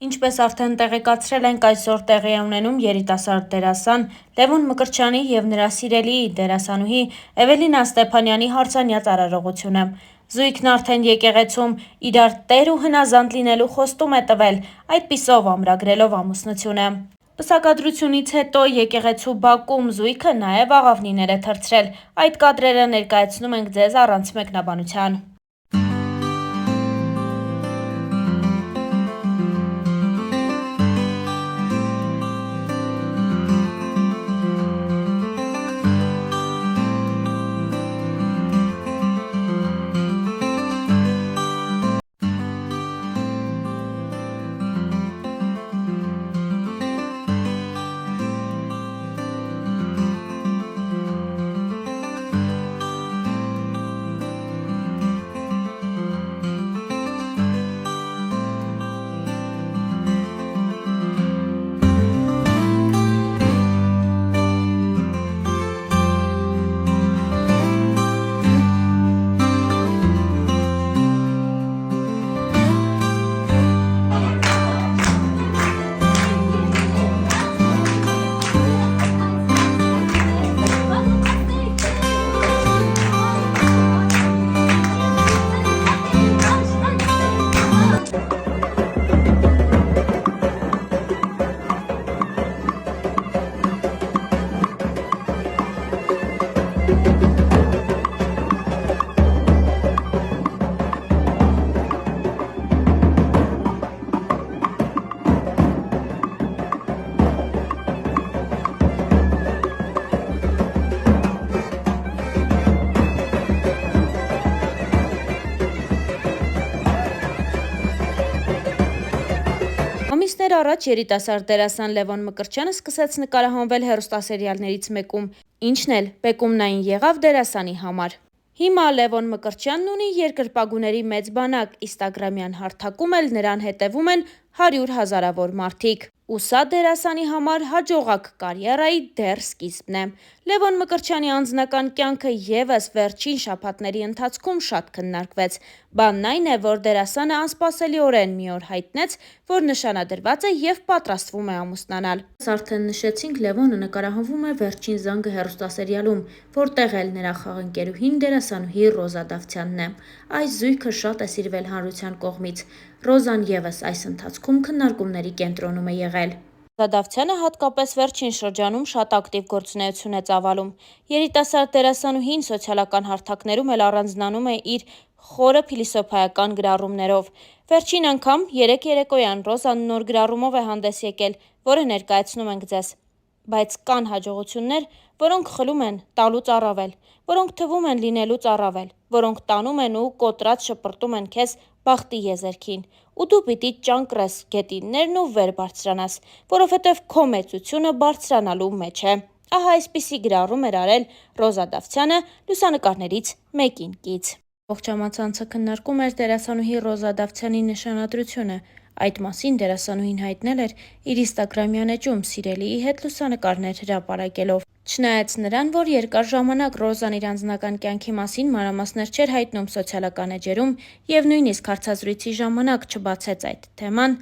Ինչպես արդեն տեղեկացրել ենք, այսօր տեղի է ունենում երիտասարդ դերասան Լևոն Մկրտչյանի և նրա սիրելի դերասանուհի Էվելինա Ստեփանյանի հարցանյաց արարողությունը։ Զույգն արդեն եկեղեցում իրար տեր ու հնազանդ լինելու խոստում է տվել, այդպիսով ամրագրելով ամուսնությունը։ Պսակադրությունից հետո եկեղեցու բակում զույգը նաև աղավնիներ է թռցրել։ Այդ կադրերը ներկայացնում ենք ձեզ առանց մեկնաբանության։ Ամիսներ առաջ երիտասարդ դերասան Լևոն Մկրտչյանը սկսեց նկարահանվել հեռուստասերիալներից մեկում, ինչն էլ բեկումնային եղավ դերասանի համար։ Հիմա Լևոն Մկրտչյանն ունի երկրպագուների մեծ բանակ, ինստագրամյան հարթակում էլ նրան հետևում են 100 հազարավոր մարդիկ։ Ու սա դերասանի համար հաջողակ կարիերայի դեռ սկիզբն է։ Լևոն Մկրտչյանի անձնական կյանքը ևս վերջին շաբաթների ընթացքում շատ քննարկվեց։ Բանն այն է, որ դերասանը անսպասելիորեն մի օր հայտնեց, որ նշանադրված է և պատրաստվում է ամուսնանալ։ Արդեն նշեցինք, Լևոնը նկարահանվում է «Վերջին զանգը» հեռուստասերիալում, որտեղ էլ նրա խաղընկերուհին դերասանուհի Ռոզա Դավթյանն է։ Այս զույգը շատ է սիրվել հանրության կողմից։ Ռոզան ևս այս ընթացքում քննարկումների կենտրոնում է եղել։ Ռոզա Դավթյանը հատկապես վերջին շրջանում շատ ակտիվ գործունեություն է ծավալում։ Երիտասարդ դերասանուհին սոցիալական հարթակներում էլ առանձնանում է իր խորը փիլիսոփայական գրառումներով։ Վերջին անգամ երեկ երեկոյան Ռոզան նոր գրառումով է հանդես եկել, որը ներկայացնում ենք ձեզ։ Բայց կան հաջողություններ, որոնք խլում են տալուց առավել, որոնք թվում են լինելուց առավել, որոնք տանում են ու կոտրած շպրտում են քեզ բախտի եզերքին, ու դու պիտի ճանկռես գետիններն ու վեր բարձրանաս, որովհետև քո մեծությունը բարձրանալու մեջ է։ Ահա այսպիսի գրառում էր արել Ռոզա Դավթյանը լուսանկարներից մեկին կից։ Ողջ համացանցը քննարկում էր դերասանուհի Ռոզա Դավթյանի նշանադրությունը։ Այդ մասին դերասանուհին հայտնել էր իր ինստագրամյան էջում սիրելիի հետ լուսանկարներ հրապարակելով։ Չնայած նրան, որ երկար ժամանակ Ռոզան իր անձնական կյանքի մասին մանրամասներ չէր հայտնում սոցիալական էջերում և նույնիսկ հարցազրույցի ժամանակ չբացեց այդ թեման,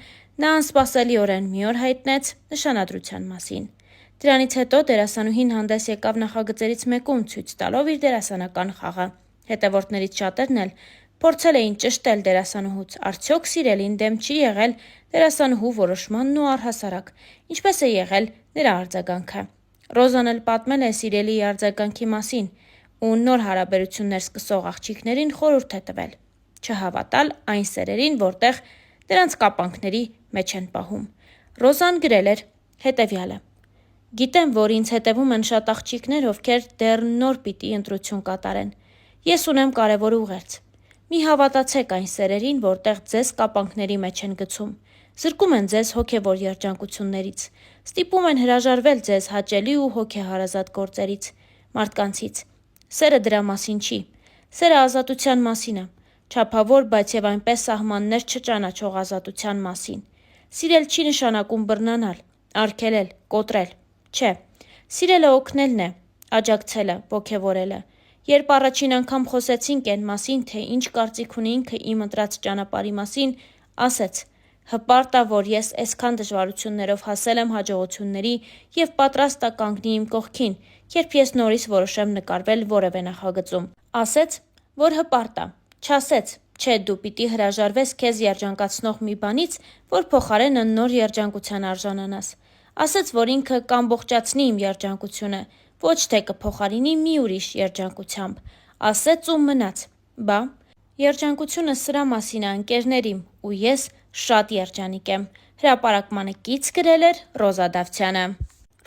նա անսպասելիորեն մի օր հայտնեց նշանադրության մասին։ Դրանից հետո դերասանուհին հանդես եկավ նախագծերից մեկում ցույց տալով իր դերասանական խաղը։ Հետևորդներից շատերն էլ փորձել էին ճշտել դերասանուհուց, արդյոք սիրելին դեմ չի եղել դերասանուհու որոշմանն ու առհասարակ ինչպես է եղել նրա արձագանքը։ Ռոզան էլ պատմել է սիրելիի արձագանքի մասին ու նոր հարաբերություններ սկսող աղջիկներին խորհուրդ է տվել չհավատալ այն սերերին, որտեղ դրանց կապանքների մեջ են պահում։ Ռոզան գրել էր հետևյալը. «Գիտեմ, որ ինձ հետևում են շատ աղջիկներ, ովքեր դեռ նոր պիտի ընտրություն կատարեն։ Ես ունեմ կարևոր ուղերձ։ Մի հավատացեք այն սերերին, որտեղ ձեզ կապանքների մեջ են գցում, զրկում են ձեզ հոգևոր երջանկություններից, ստիպում են հրաժարվել ձեզ հաճելի ու հոգեհարազատ գործերից, մարդկանցից։ Սերը դրա մասին չի։ Սերը ազատության մասին է, չափավոր, բայց և այնպես սահմաններ չճանաչող ազատության մասին։ Սիրել չի նշանակում բռնանալ, արգելել, կոտրել։ Չէ, սիրելը օգնելն է, աջակցելը, ոգևորելը։ Երբ առաջին անգամ խոսեցինք այն մասին, թե ինչ կարծիք ունի ինքը իմ ընտրած ճանապարհի մասին, ասեց. Հպարտ ա, որ ես այսքան դժվարություններով հասել եմ հաջողությունների և պատրաստ ա կանգնի իմ կողքին, երբ ես նորից որոշեմ նկարվել որևէ նախագծում։ Ասեց, որ հպարտ ա, չասեց, չէ դու պիտի հրաժարվես քեզ երջանկացնող մի բանից, որ փոխարենը նոր երջանկության արժանանաս։ Ասեց, որ ինքը կամբողջացնի իմ երջանկությունը, ոչ թե կփոխարինի մի ուրիշ երջանկությամբ։ Ասեց ու մնաց։ Բա, երջանկությունը սրա մասին է, ընկերներ իմ, ու ես շատ երջանիկ եմ։ Հրապարակմանը կից գրել էր Ռոզա Դավթյանը։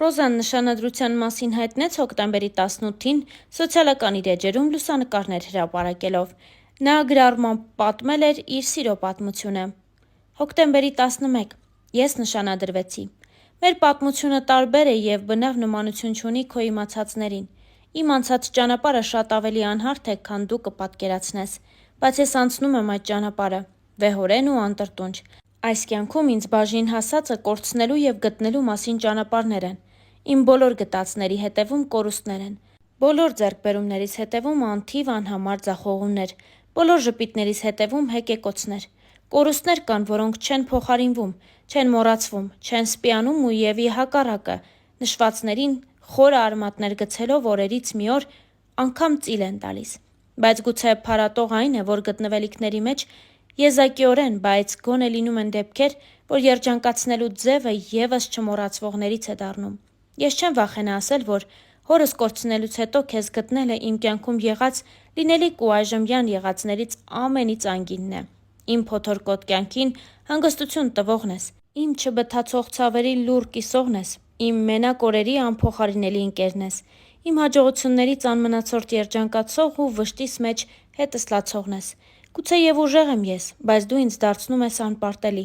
Ռոզան նշանադրության մասին հայտնեց հոկտեմբերի 18-ին սոցիալական իր էջերում լուսանկարներ հրապարակելով։ Նա գրառմամբ պատմել էր իր սիրո պատմությունը։ Հոկտեմբերի 11. Ես նշանադրվեցի։ Մեր պատմությունը տարբեր է և բնավ նմանություն չունի քո իմացածներին։ Իմ անցած ճանապարհը շատ ավելի անհարթ է, քան դու կպատկերացնես, բայց ես անցնում եմ այդ ճանապարհը, վեհորեն ու անտրտունջ։ Այս կյանքում ինձ բաժին հասածը կորցնելու և գտնելու մասին ճանապարհներ են։ Իմ բոլոր գտածների հետևում կորուստներ են։ Բոլոր ձեռքբերումներիս հետևում անթիվ անհամար ձախողումներ, բոլոր ժպիտներիս հետևում հեկեկոցներ։ Կորուստներ կան, որոնք չեն փոխարինվում, չեն մոռացվում, չեն սպիանում ու և ի հակառակը, նշվածներին խորը արմատներ գցելով օրերից մի օր անգամ ծիլ են տալիս։ Բայց գուցե փարատող այն է, որ գտնվելիքների մեջ եզակիորեն, բայց գոնե լինում են դեպքեր, որ երջանկացնելու ձևը ևս չմոռացվողներից է դառնում։ Ես չեմ վախենա ասել, որ հորս կորցնելուց հետո քեզ գտնելը իմ կյանքում եղած լինելիք ու այժմյան եղածներից ամենից անգինն է։ Իմ փոթորկոտ կյանքին հանգստություն տվողն ես, իմ չբթացող ցավերի լուռ կիսողն ես, իմ մենակ օրերի անփոխարինելի ընկերն ես, իմ հաջողություններից անմնացորդ երջանկացող ու վշտիս մեջ հետս լացողն ես։ Գուցեև ուժեղ եմ ես, բայց դու ինձ դարձնում ես անպարտելի։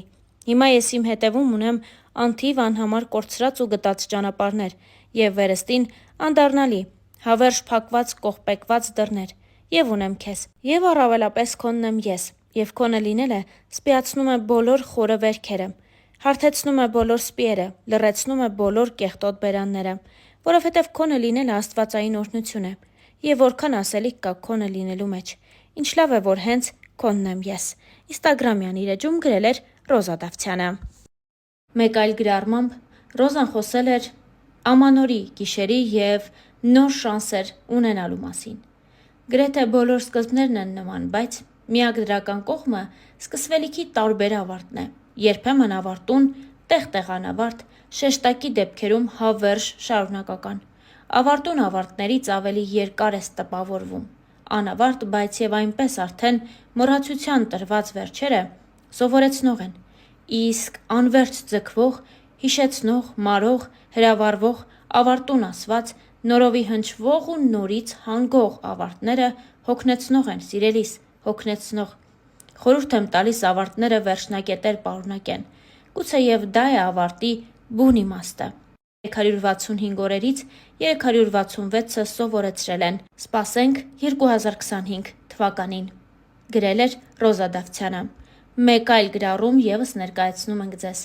Հիմա ես իմ հետևում ունեմ անթիվ անհամար կորցրած ու գտած ճանապարհներ և վերստին անդառնալի, հավերժ փակված կողպեկված դռներ, և ունեմ քեզ, և առավելապես քոնն եմ ես, և քոնը լինելը սպիացնում է բոլոր խորը վերքերը, հարթեցնում է բոլոր սպիերը, լռեցնում է բոլոր կեղտոտ բերանները, որովհետև քոնը լինելը աստվածային օրհնություն է, և որքան ասելիք կա քոնը լինելու մեջ, ինչ լավ է, որ հենց քոնն եմ ես։ Ինստագրամյան իր էջում գրել էր Ռոզա Դավթյանը։ Մեկ այլ գրառմամբ Ռոզան խոսել էր ամանորի, գիշերի և նոր շանսեր ունենալու մասին։ Գրեթե բոլոր սկզբներն են նման, բայց միակ դրական կողմը սկսվելիքի տարբեր ավարտն է։ Երբեմն ավարտուն, տեղ-տեղ անավարտ, շեշտակի դեպքերում հավերժ շարունակական։ Ավարտուն ավարտներից ավելի երկար ես տպավորվում։ Անավարտ, բայց և այնպես արդեն մոռացության տրված վերջերը սովորեցնող են, իսկ անվերջ ձգվող, հիշեցնող, մարող, հրավառվող, ավարտուն ասված, նորովի հնչվող ու նորից հանգող ավարտները հոգնեցնող են, սիրելիս, հոգնեցնող։ Խորհուրդ եմ տալիս ավարտները վերջնակետեր պարունակեն։ Գուցեև դա է ավարտի բուն իմաստը։ 365 օրերից 366-ը սովորեցրել են։ Սպասենք 2025 թվականին։ Գրել էր Ռոզա Դավթյանը։ Մեկ այլ գրառում ևս ներկայացնում ենք ձեզ։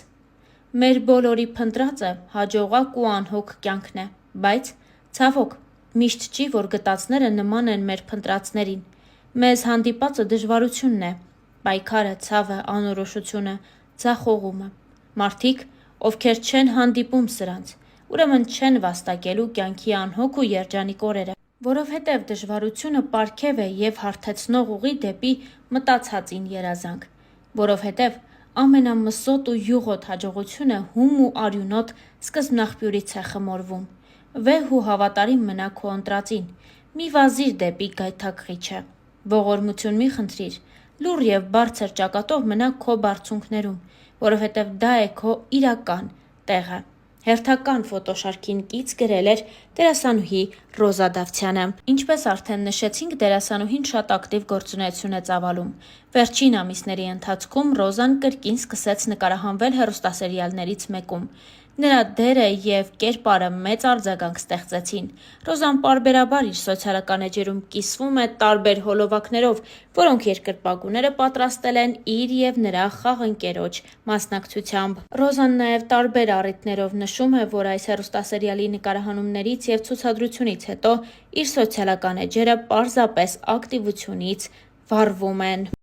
Մեր բոլորի փնտրածը հաջողակ ու անհոգ կյանքն է, բայց, ցավոք, միշտ չի, որ գտածները նման են մեր փնտրածներին։ Մեզ հանդիպածը դժվարությունն է, պայքարը, ցավը, անորոշությունը, ձախողումը։ Մարդիկ, ովքեր չեն հանդիպում սրանց, ուրեմն չեն վաստակելու կյանքի անհոգ ու երջանիկ օրերը, որովհետև դժվարությունը պարգև է և հարթեցնող ուղի դեպի մտածածին երազանք, որովհետև ամենամսոտ ու յուղոտ հաջողությունը հում ու արյունոտ սկզբնաղբյուրից է խմորվում։ Վեհ ու հավատարիմ մնա քո ընտրածին, մի վազիր դեպի գայթակղիչը, ողորմություն մի խնդրիր, լուռ և բարձր ճակատով մնա քո բարձունքներում, որովհետև դա է քո իրական տեղը։ Հերթական ֆոտոշարքին կից գրել էր դերասանուհի Ռոզա Դավթյանը։ Ինչպես արդեն նշեցինք, դերասանուհին շատ ակտիվ գործունեություն է ծավալում։ Վերջին ամիսների ընթացքում Ռոզան կրկին սկսեց նկարահանվել հեռուստասերիալներից մեկում։ Նրա դերը և կերպարը մեծ արձագանք ստեղծեցին։ Ռոզան պարբերաբար իր սոցիալական էջերում կիսվում է տարբեր հոլովակներով, որոնք երկրպագուները պատրաստել են իր և նրա խաղընկերոջ մասնակցությամբ։ Ռոզան նաև տարբեր առիթներով նշում է, որ այս հեռուստասերիալի նկարահանումներից և ցուցադրությունից հետո իր սոցիալական էջերը պարզապես ակտիվությունից վառվում են։